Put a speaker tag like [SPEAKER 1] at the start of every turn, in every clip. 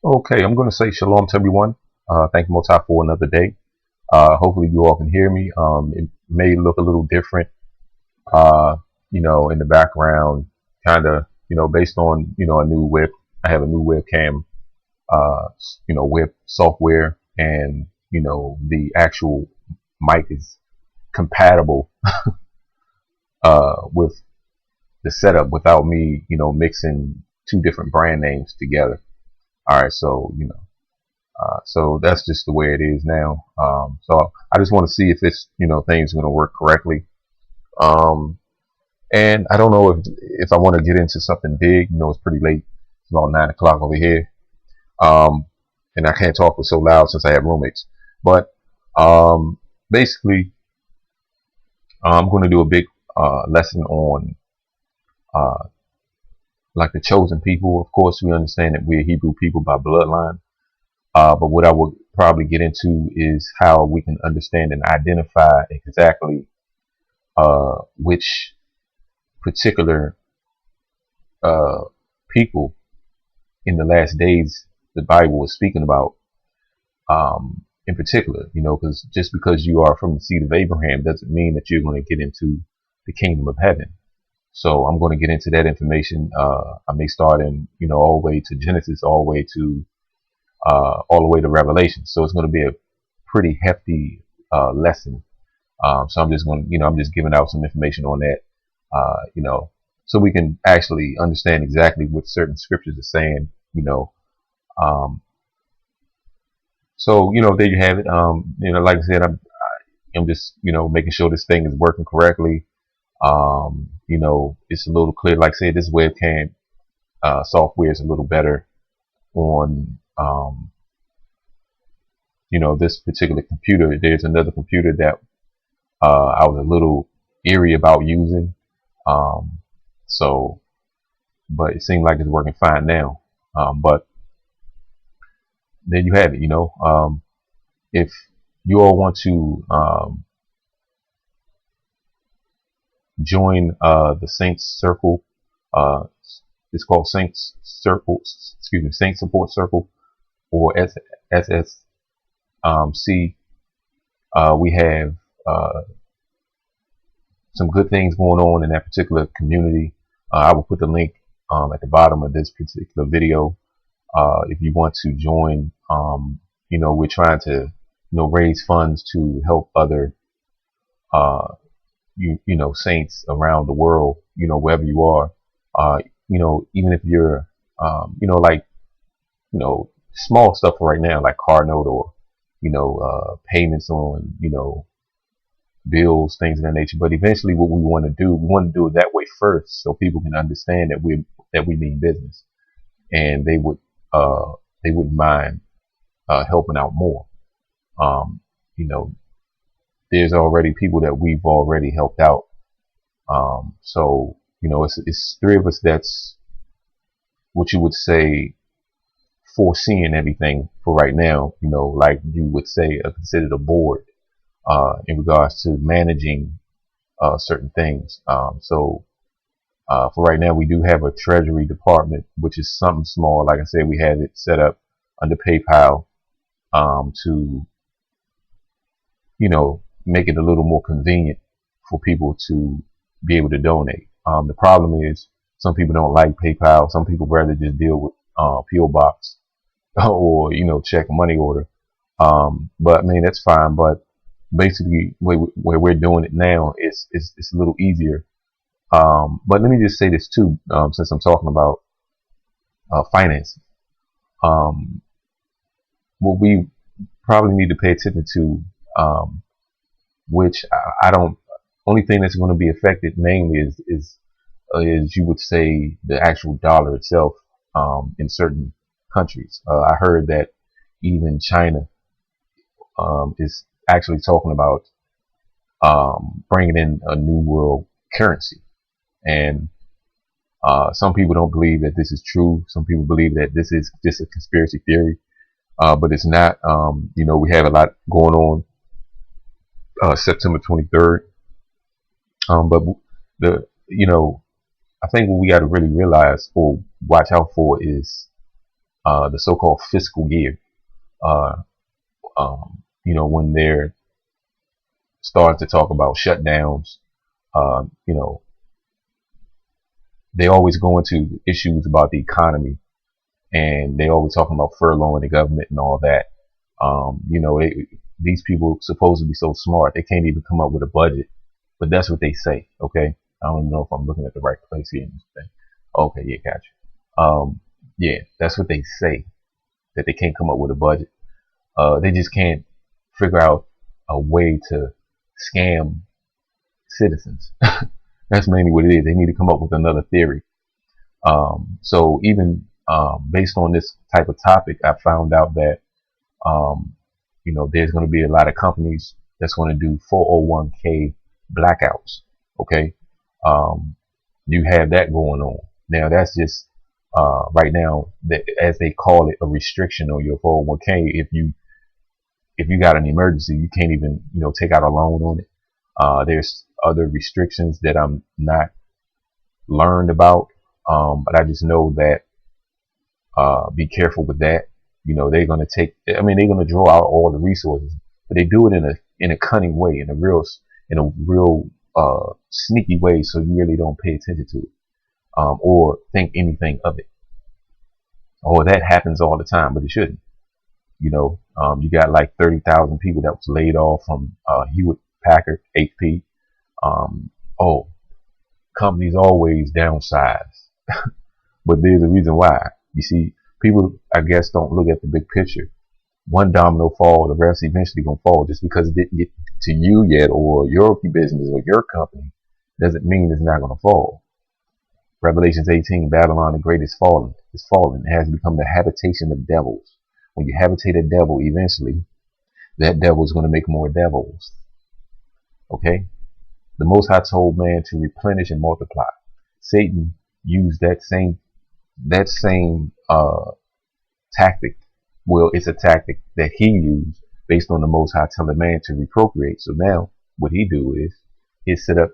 [SPEAKER 1] Okay, I'm going to say shalom to everyone. Thank you, Most High, for another day. Hopefully, you all can hear me. It may look a little different, uh, in the background, kind of, based on, a new web. I have a new webcam, web software, and, the actual mic is compatible with the setup without me, mixing two different brand names together. All right, so, so that's just the way it is now. So I just want to see if it's, things are going to work correctly. Um, and I don't know if I want to get into something big. It's pretty late. It's about 9 o'clock over here. Um, and I can't talk with so loud since I have roommates. But basically, I'm going to do a big lesson on uh, like the chosen people. Of course, we understand that we're Hebrew people by bloodline. But what I would probably get into is how we can understand and identify exactly which particular uh, people in the last days the Bible is speaking about, in particular. Because just because you are from the seed of Abraham doesn't mean that you're going to get into the kingdom of heaven. So I'm going to get into that information. I may start in, all the way to Genesis, all the way to Revelation. So it's going to be a pretty hefty lesson. So I'm just going to, I'm just giving out some information on that, so we can actually understand exactly what certain scriptures are saying, Um, so, there you have it. Like I said, I'm just, making sure this thing is working correctly. It's a little clear. Like I said, this webcam software is a little better on, this particular computer. There's another computer that I was a little eerie about using. Um, so, but it seemed like it's working fine now. But there you have it. If you all want to join the Saints Circle, uh, it's called Saints Circle, excuse me, Saints Support Circle, or SSC. We have some good things going on in that particular community. I will put the link at the bottom of this particular video. If you want to join, we're trying to, raise funds to help other, saints around the world, wherever you are. Even if you're, like, small stuff right now, like car note or, payments on, bills, things of that nature. But eventually what we want to do it that way first, so people can understand that we mean business, and uh, they wouldn't mind helping out more. Um, you know, there's already people that we've already helped out. So, it's three of us that's what you would say foreseeing everything for right now, like you would say considered a board in regards to managing certain things. For right now, we do have a treasury department, which is something small. Like I said, we had it set up under PayPal to, make it a little more convenient for people to be able to donate. The problem is some people don't like PayPal. Some people rather just deal with PO Box or, check money order. But I mean, that's fine. But basically, where we're doing it now is it's a little easier. But let me just say this too, since I'm talking about finance. Um, what we probably need to pay attention to, which I don't. Only thing that's going to be affected mainly is you would say the actual dollar itself in certain countries. I heard that even China is actually talking about bringing in a new world currency, and some people don't believe that this is true. Some people believe that this is just a conspiracy theory, but it's not. We have a lot going on September 23rd. But I think what we got to really realize or watch out for is the so-called fiscal year. Uh, when they're starting to talk about shutdowns, you know, they always go into issues about the economy, and they always talking about furloughing the government and all that. These people supposed to be so smart, they can't even come up with a budget, but that's what they say. Okay, I don't even know if I'm looking at the right place here in this thing. Okay, yeah, gotcha. Yeah, that's what they say, that they can't come up with a budget. They just can't figure out a way to scam citizens. That's mainly what it is. They need to come up with another theory. So even based on this type of topic, I found out that there's going to be a lot of companies that's going to do 401k blackouts. Okay, you have that going on now. That's just right now, as they call it, a restriction on your 401k. If you got an emergency, you can't even take out a loan on it. There's other restrictions that I'm not learned about, but I just know that be careful with that. They're going to they're going to draw out all the resources, but they do it in a cunning way, in a real sneaky way, so you really don't pay attention to it, or think anything of it. Or that happens all the time, but it shouldn't. You got like 30,000 people that was laid off from Hewlett Packard, HP. Oh, companies always downsize, but there's a reason why. You see, people, I guess, don't look at the big picture. One domino fall, the rest eventually gonna fall. Just because it didn't get to you yet, or your business or your company, doesn't mean it's not gonna fall. Revelations 18, Babylon the Great is fallen. It's fallen. It has become the habitation of devils. When you habitate a devil, eventually, that devil is going to make more devils. Okay? The Most High told man to replenish and multiply. Satan used that same tactic. Well, it's a tactic that he used based on the Most High telling man to reprocreate. So now what he do is he set up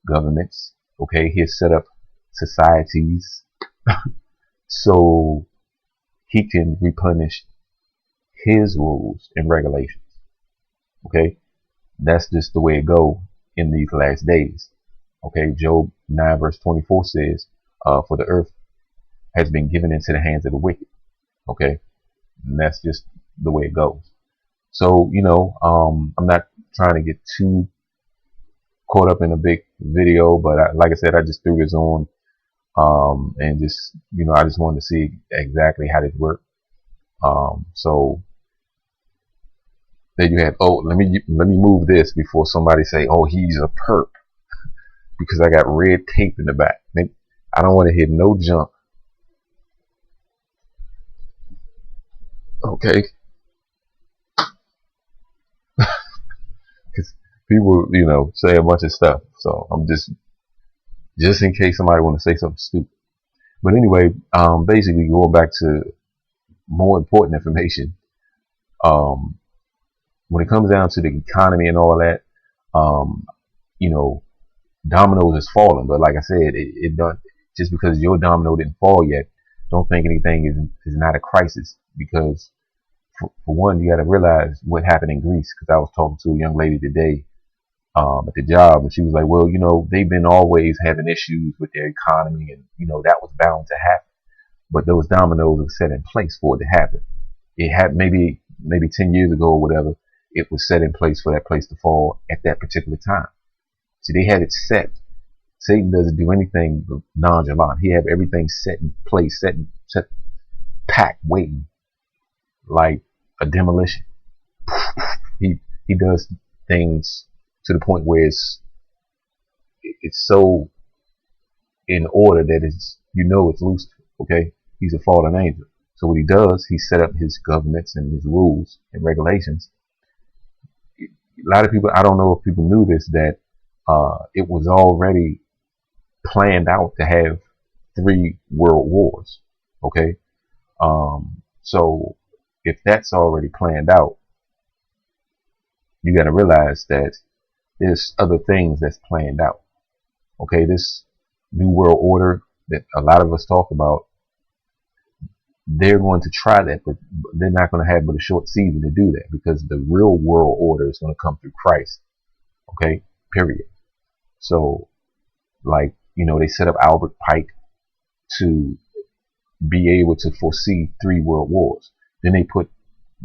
[SPEAKER 1] governments. Okay, he set up societies so he can replenish his rules and regulations. Okay, that's just the way it go in these last days. Okay, Job 9 verse 24 says, for the earth has been given into the hands of the wicked. Okay, and that's just the way it goes. So I'm not trying to get too caught up in a big video, but like I said, I just threw this on, and just I just wanted to see exactly how this worked. So there you have. Oh, let me move this before somebody say, oh, he's a perp, because I got red tape in the back. I don't want to hit no junk. Okay, because people say a bunch of stuff, so I'm just in case somebody want to say something stupid. But anyway, basically going back to more important information. When it comes down to the economy and all that, dominoes is falling. But like I said, it don't, just because your domino didn't fall yet, don't think anything is not a crisis. Because for one, you got to realize what happened in Greece. Because I was talking to a young lady today at the job, and she was like, well, they've been always having issues with their economy, and that was bound to happen. But those dominoes were set in place for it to happen. It had maybe 10 years ago or whatever, it was set in place for that place to fall at that particular time. See, they had it set. Satan doesn't do anything nonchalant. He have everything set in place, set packed, waiting, like a demolition. He does things to the point where it's so in order that it's Lucifer. Okay, he's a fallen angel. So what he does, he set up his governments and his rules and regulations. A lot of people, I don't know if people knew this, that it was already planned out to have 3 world wars. Okay, so if that's already planned out, you got to realize that there's other things that's planned out. Okay, this new world order that a lot of us talk about, they're going to try that, but they're not going to have but a short season to do that, because the real world order is going to come through Christ. Okay, period. So, like, they set up Albert Pike to be able to foresee 3 world wars. Then they put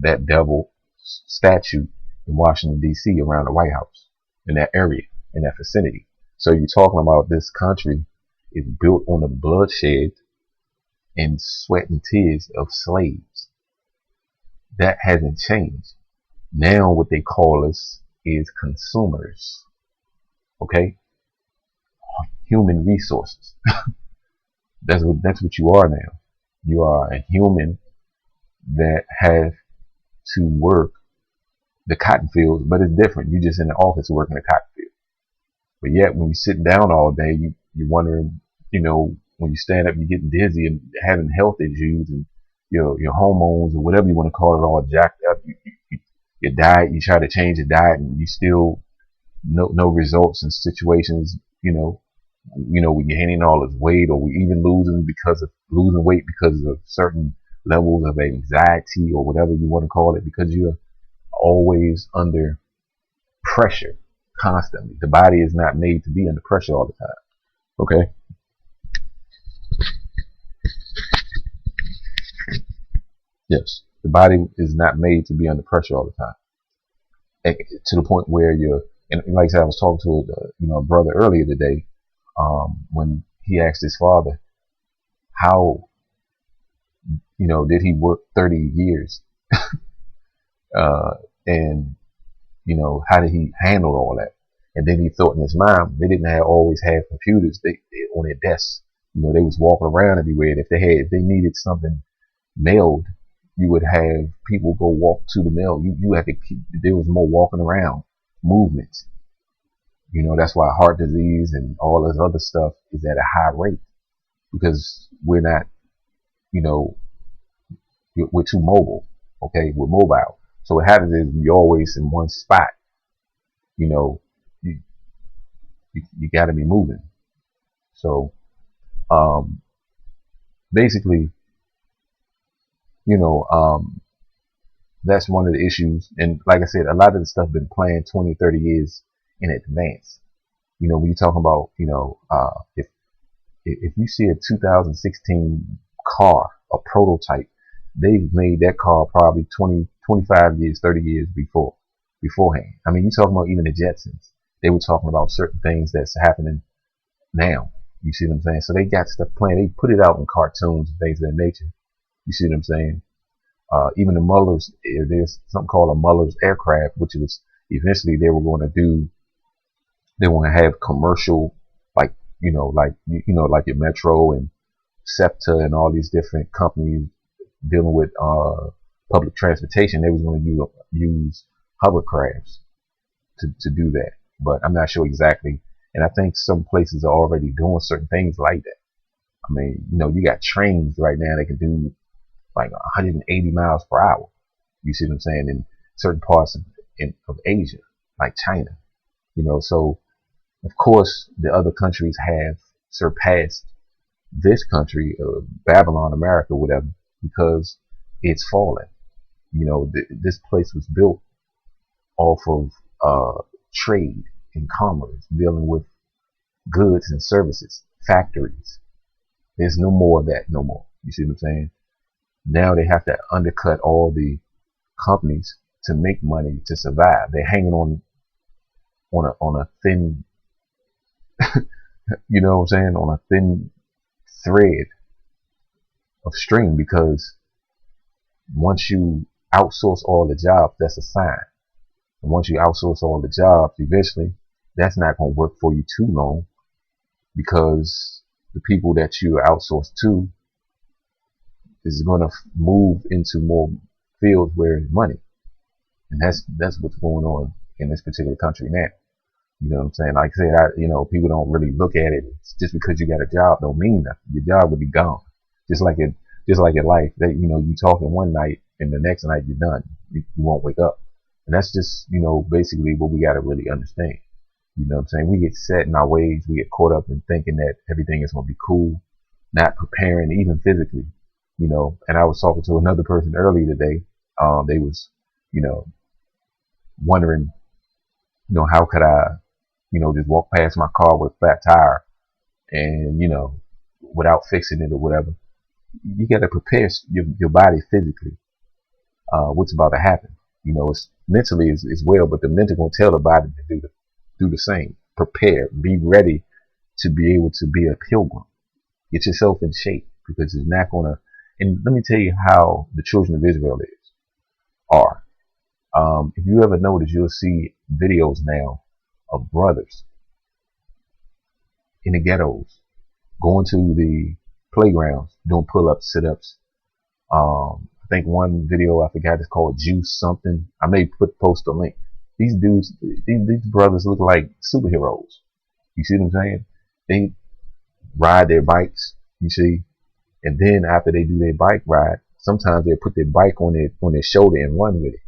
[SPEAKER 1] that devil statue in Washington, D.C. around the White House, in that area, in that vicinity. So you're talking about this country is built on the bloodshed and sweat and tears of slaves. That hasn't changed. Now what they call us is consumers. Okay? Human resources. That's what you are now. You are a human that have to work the cotton fields, but it's different. You're just in the office working the cotton field. But yet when you're sitting down all day, you're wondering, when you stand up, you're getting dizzy and having health issues, and your hormones or whatever you want to call it all jacked up. Your diet, you try to change your diet, and you still no results in situations. We're gaining all this weight, or we even losing weight because of certain levels of anxiety or whatever you want to call it, because you're always under pressure constantly. The body is not made to be under pressure all the time. Okay. Yes, the body is not made to be under pressure all the time. To the point where and like I said, I was talking to a brother earlier today, when he asked his father, how, did he work 30 years? And, how did he handle all that? And then he thought in his mind, they didn't always have computers. They on their desks. They was walking around everywhere. And if they needed something mailed, you would have people go walk to the mail. You had to there was more walking around movements. That's why heart disease and all this other stuff is at a high rate, because we're not, we're too mobile. Okay, we're mobile. So what happens is you're always in one spot. You got to be moving. So, basically, that's one of the issues. And like I said, a lot of the stuff been planned 20, 30 years in advance. When you're talking about, if you see a 2016 car, a prototype, they've made that car probably 20, 25 years, 30 years beforehand. I mean, you're talking about even the Jetsons. They were talking about certain things that's happening now. You see what I'm saying? So they got stuff planned. They put it out in cartoons and things of that nature. You see what I'm saying? Even the Mullers, there's something called a Muller's aircraft, which was eventually they want to have commercial, like your Metro and SEPTA and all these different companies dealing with public transportation. They was going to use hovercrafts to do that, but I'm not sure exactly. And I think some places are already doing certain things like that. I mean, you got trains right now that can do like 180 miles per hour. You see what I'm saying? In certain parts of Asia, like China. So of course the other countries have surpassed this country, Babylon, America, whatever, because it's fallen. This place was built off of trade and commerce, dealing with goods and services, factories. There's no more of that no more. You see what I'm saying? Now they have to undercut all the companies to make money to survive. They're hanging on a thin, you know what I'm saying, on a thin thread of string, because once you outsource all the jobs, that's a sign. And once you outsource all the jobs, eventually that's not going to work for you too long, because the people that you outsource to is going to move into more fields where there's money. And that's what's going on in this particular country now. You know what I'm saying? Like I said, people don't really look at it. It's just because you got a job don't mean nothing. Your job will be gone. Just like your life, that you talking one night and the next night you're done. You won't wake up. And that's just, basically what we got to really understand. You know what I'm saying? We get set in our ways. We get caught up in thinking that everything is going to be cool, not preparing even physically. you know. And I was talking to another person earlier today. They was, you know, wondering, you know, how could I, you know, just walk past my car with a flat tire and, you know, without fixing it or whatever. You got to prepare your body physically, what's about to happen. You know, it's mentally as well, but the mental gonna tell the body to do the same. Prepare, be ready to be able to be a pilgrim. Get yourself in shape, because it's not gonna. And let me tell you how the children of Israel are. If you ever notice, you'll see videos now of brothers in the ghettos going to the playgrounds, doing pull-ups, sit-ups. I think one video I forgot is called Juice something. I may post a link. These dudes, these brothers look like superheroes. You see what I'm saying? They ride their bikes, you see, and then after they do their bike ride, sometimes they'll put their bike on their shoulder and run with it.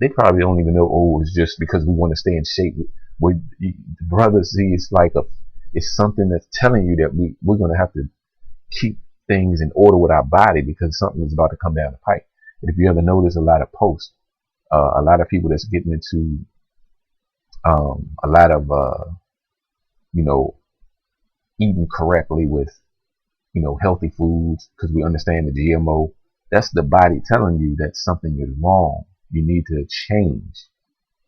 [SPEAKER 1] They probably don't even know, oh, it's just because we want to stay in shape. The brothers see, it's something that's telling you that we're gonna have to keep things in order with our body, because something is about to come down the pipe. And if you ever notice a lot of posts, a lot of people that's getting into a lot of you know, eating correctly with, you know, healthy foods, because we understand the GMO. That's the body telling you that something is wrong. You need to change.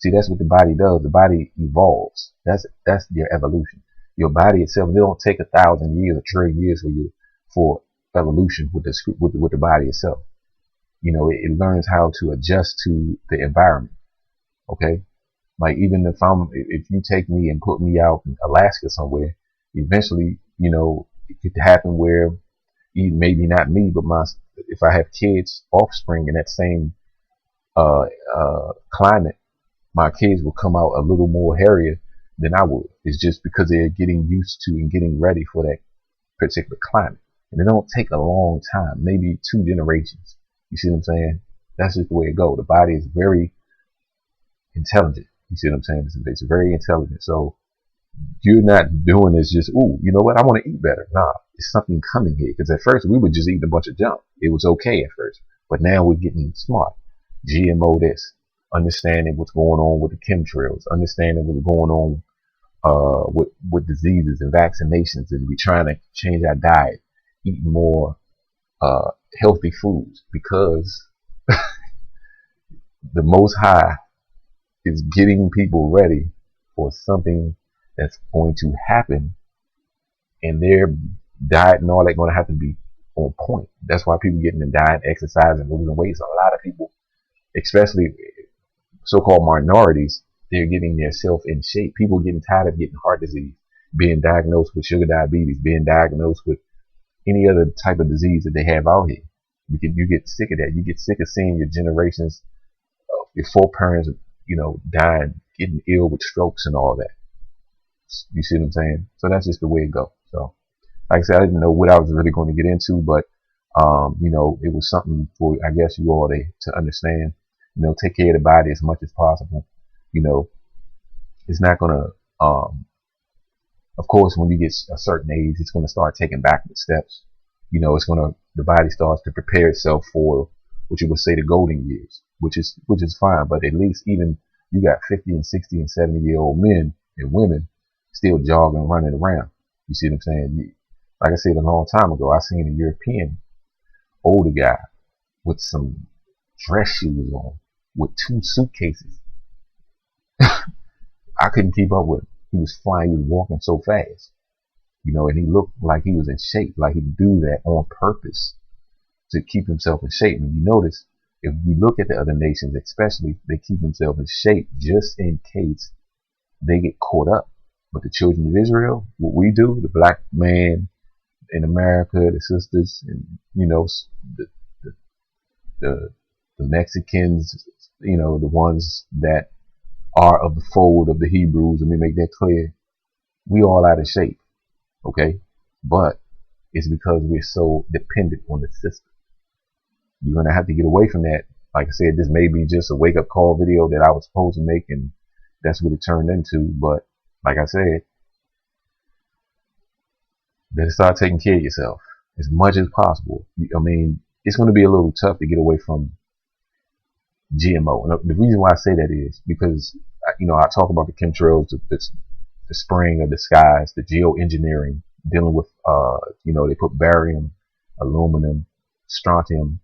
[SPEAKER 1] See, that's what the body does. The body evolves. That's your evolution. Your body itself, it don't take 1,000 years, a trillion years for evolution with the body itself. You know, it learns how to adjust to the environment. Okay, like even if you take me and put me out in Alaska somewhere, eventually, you know, it could happen where maybe not me, but if I have kids, offspring in that same climate, my kids will come out a little more hairier than I would. It's just because they're getting used to and getting ready for that particular climate. And it don't take a long time, maybe 2 generations. You see what I'm saying? That's just the way it goes. The body is very intelligent. You see what I'm saying? It's very intelligent. So you're not doing this just, ooh, you know what? I want to eat better. Nah, it's something coming here. Because at first we were just eating a bunch of junk. It was okay at first. But now we're getting smart. GMO this. Understanding what's going on with the chemtrails. Understanding what's going on with diseases and vaccinations. And we're trying to change our diet. Eat more healthy foods. Because the Most High is getting people ready for something that's going to happen, and their diet and all that going to have to be on point. That's why people getting in diet, exercise, and losing weight. So a lot of people, especially so-called minorities, they're getting themselves in shape. People getting tired of getting heart disease, being diagnosed with sugar diabetes, being diagnosed with any other type of disease that they have out here. You get sick of that. You get sick of seeing your generations, your foreparents, you know, dying, getting ill with strokes and all that. You see what I'm saying? So that's just the way it goes. So, like I said, I didn't know what I was really going to get into, but you know, it was something for, I guess, you all to understand. You know, take care of the body as much as possible. You know, it's not gonna. Of course, when you get a certain age, it's gonna start taking backward steps. You know, the body starts to prepare itself for what you would say the golden years, which is fine. But at least even you got 50 and 60 and 70-year-old men and women still jogging, running around. You see what I'm saying? Like I said a long time ago, I seen a European older guy with some dress shoes on with 2 suitcases. I couldn't keep up with him. He was flying, he was walking so fast. You know, and he looked like he was in shape, like he'd do that on purpose to keep himself in shape. And you notice, if you look at the other nations, especially, they keep themselves in shape just in case they get caught up. But the children of Israel, what we do, the black man in America, the sisters, and you know, the Mexicans, you know, the ones that are of the fold of the Hebrews, and we make that clear, we all out of shape, okay? But it's because we're so dependent on the system. You're gonna have to get away from that. Like I said, this may be just a wake-up call video that I was supposed to make, and that's what it turned into. But like I said, better start taking care of yourself. as much as possible. I mean, it's going to be a little tough to get away from GMO. And the reason why I say that is because, I talk about the chemtrails, the spraying of the skies, the geoengineering, dealing with, they put barium, aluminum, strontium,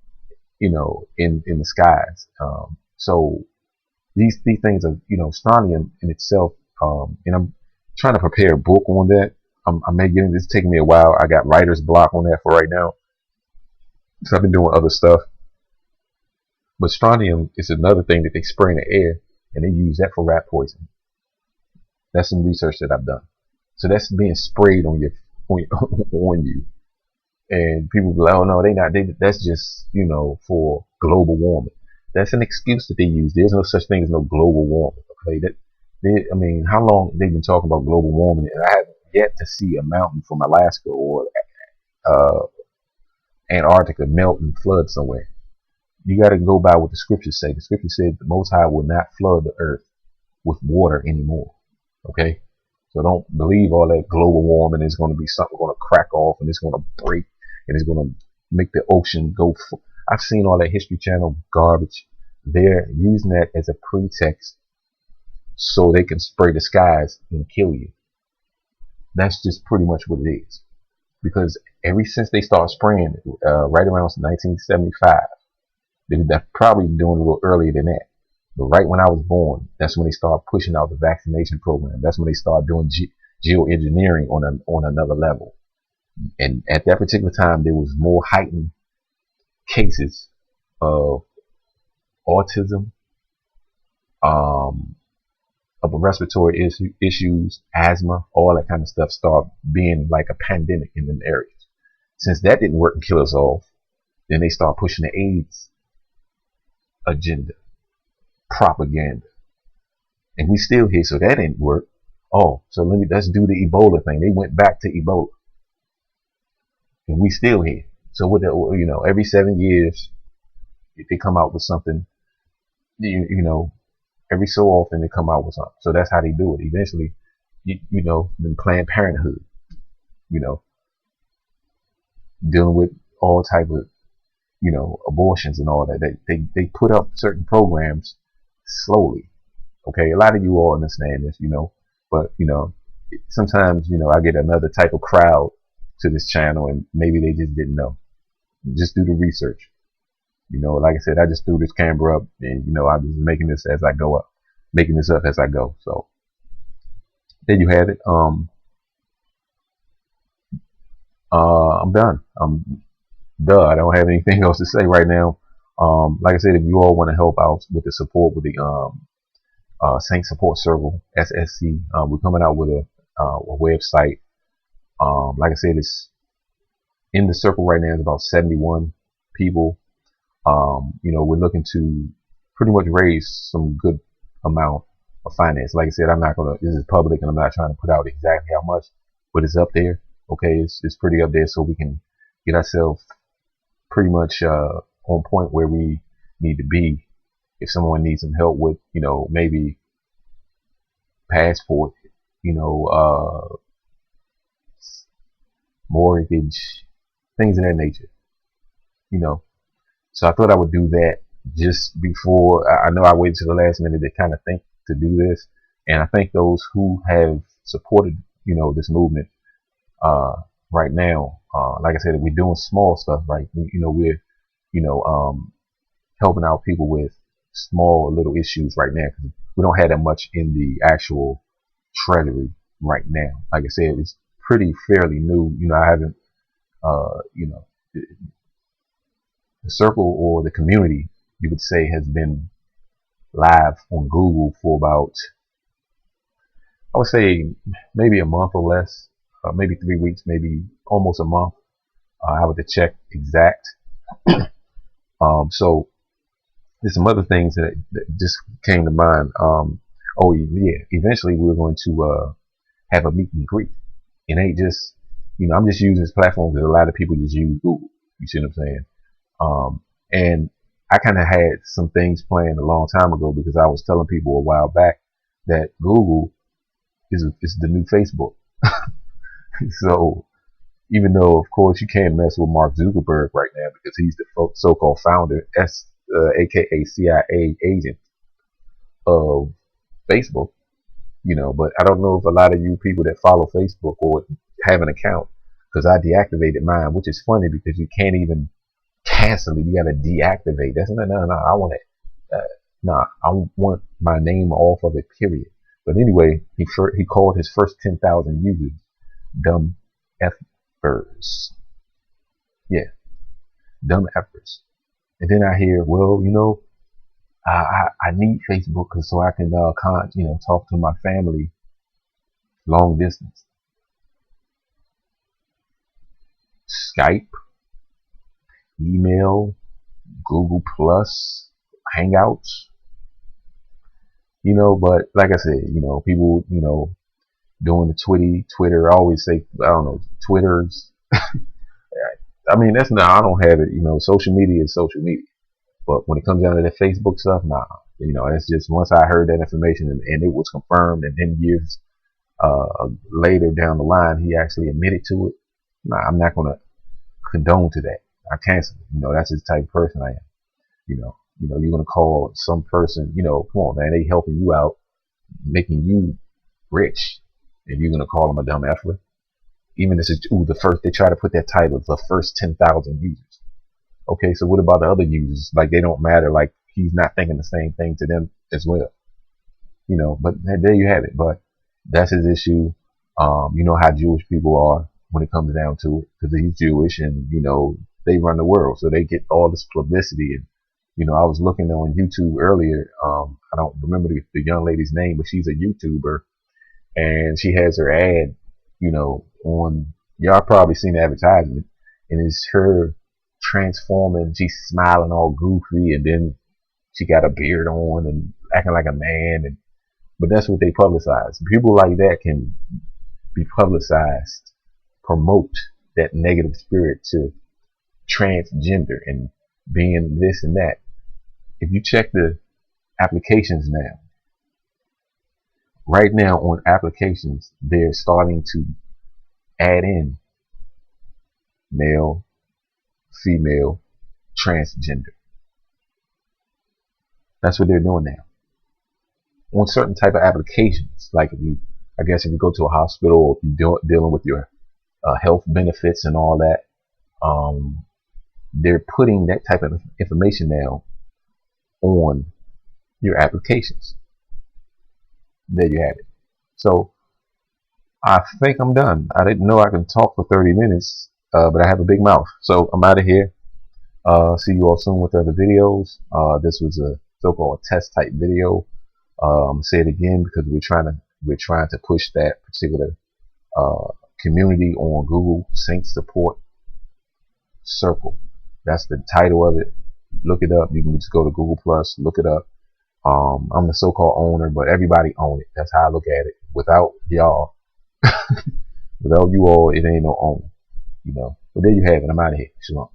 [SPEAKER 1] in the skies. So these things are, strontium in itself, and I'm trying to prepare a book on that. I may get into this. It's taking me a while. I got writer's block on that for right now. So I've been doing other stuff. But strontium is another thing that they spray in the air, and they use that for rat poison. That's some research that I've done. So that's being sprayed on you. And people be like, oh no, that's just, for global warming. That's an excuse that they use. There's no such thing as no global warming. Okay, how long they've been talking about global warming, and I haven't yet to see a mountain from Alaska or uh, Antarctica melt and flood somewhere. You got to go by what the scriptures say. The scripture said the Most High will not flood the earth with water anymore. Okay, so don't believe all that global warming is going to be something going to crack off and it's going to break and it's going to make the ocean go. I've seen all that History Channel garbage. They're using that as a pretext so they can spray the skies and kill you. That's just pretty much what it is. Because ever since they started spraying, right around 1975, they're probably doing a little earlier than that. But right when I was born, that's when they started pushing out the vaccination program. That's when they started doing geoengineering on another level. And at that particular time, there was more heightened cases of autism, upper respiratory issues, asthma, all that kind of stuff start being like a pandemic in them areas. Since that didn't work and kill us off, then they start pushing the AIDS agenda, propaganda, and we still here. So that didn't work. Oh, so let's do the Ebola thing. They went back to Ebola, and we still here. So with every 7 years, if they come out with something, every so often they come out with something. So that's how they do it. Eventually, then Planned Parenthood, dealing with all type of, abortions and all that. They put up certain programs slowly. Okay, a lot of you all understand this, but sometimes I get another type of crowd to this channel, and maybe they just didn't know. Just do the research. Like I said, I just threw this camera up, and I'm just making this as I go up, making this up as I go. So there you have it. I'm done. I don't have anything else to say right now. Like I said, if you all want to help out with the support with the Saint Support Circle, SSC, we're coming out with a website. Like I said, it's in the circle right now. It's about 71 people. We're looking to pretty much raise some good amount of finance. Like I said, this is public, and I'm not trying to put out exactly how much, but it's up there. Okay, it's pretty up there, so we can get ourselves pretty much on point where we need to be. If someone needs some help with, maybe passport, mortgage, things of that nature, So I thought I would do that just before. I know I waited to the last minute to kind of think to do this, and I thank those who have supported, this movement right now. Like I said, we're doing small stuff, right? We're, helping out people with small little issues right now, because we don't have that much in the actual treasury right now. Like I said, it's pretty fairly new. I haven't, the circle or the community, you would say, has been live on Google for about, I would say, maybe a month or less, maybe 3 weeks, maybe almost a month. I have to check exact. So there's some other things that just came to mind. Oh yeah, eventually we're going to have a meet and greet. It ain't just, I'm just using this platform because a lot of people just use Google. You see what I'm saying? And I kind of had some things planned a long time ago, because I was telling people a while back that Google is the new Facebook. So Even though, of course, you can't mess with Mark Zuckerberg right now because he's the so-called founder, aka CIA agent of Facebook. But I don't know if a lot of you people that follow Facebook or have an account, because I deactivated mine, which is funny because you can't even cancel it. You got to deactivate. That's no. I want it. I want my name off of it. Period. But anyway, he called his first 10,000 users dumb effers. Yeah, dumb effers. And then I hear, well, I need Facebook so I can talk to my family long distance. Skype, email, Google Plus, Hangouts. But like I said, people, doing the Twitter. I always say, I don't know, Twitters. I mean, that's not, I don't have it. Social media is social media. But when it comes down to the Facebook stuff, nah. It's just once I heard that information and it was confirmed, and then years later down the line, he actually admitted to it. Nah, I'm not gonna condone to that. I cancel it. That's the type of person I am. You're gonna call some person, come on, man, they helping you out, making you rich, and you're gonna call them a dumb effer. Even if it's the first, they try to put that title, the first 10,000 users. Okay, so what about the other users? Like, they don't matter. Like, he's not thinking the same thing to them as well. But there you have it. But that's his issue. You know how Jewish people are when it comes down to it, because he's Jewish, and they run the world, so they get all this publicity. And I was looking on YouTube earlier. I don't remember the young lady's name, but she's a YouTuber, and she has her ad, on, y'all probably seen the advertisement, and it's her transforming. She's smiling all goofy, and then she got a beard on and acting like a man. But that's what they publicize. People like that can be publicized, promote that negative spirit to transgender and being this and that. If you check the applications now, right now on applications, they're starting to add in male, female, transgender. That's what they're doing now. On certain type of applications, like if you go to a hospital, or if you're dealing with your health benefits and all that, they're putting that type of information now on your applications. There you have it. So I think I'm done. I didn't know I can talk for 30 minutes, but I have a big mouth. So I'm out of here. See you all soon with other videos. This was a so-called test type video. I'm gonna say it again because we're trying to push that particular community on Google Sync Support Circle. That's the title of it. Look it up. You can just go to Google Plus, look it up. I'm the so-called owner, but everybody own it. That's how I look at it. Without y'all, without you all, it ain't no owner. But there you have it. I'm out of here. Shalom.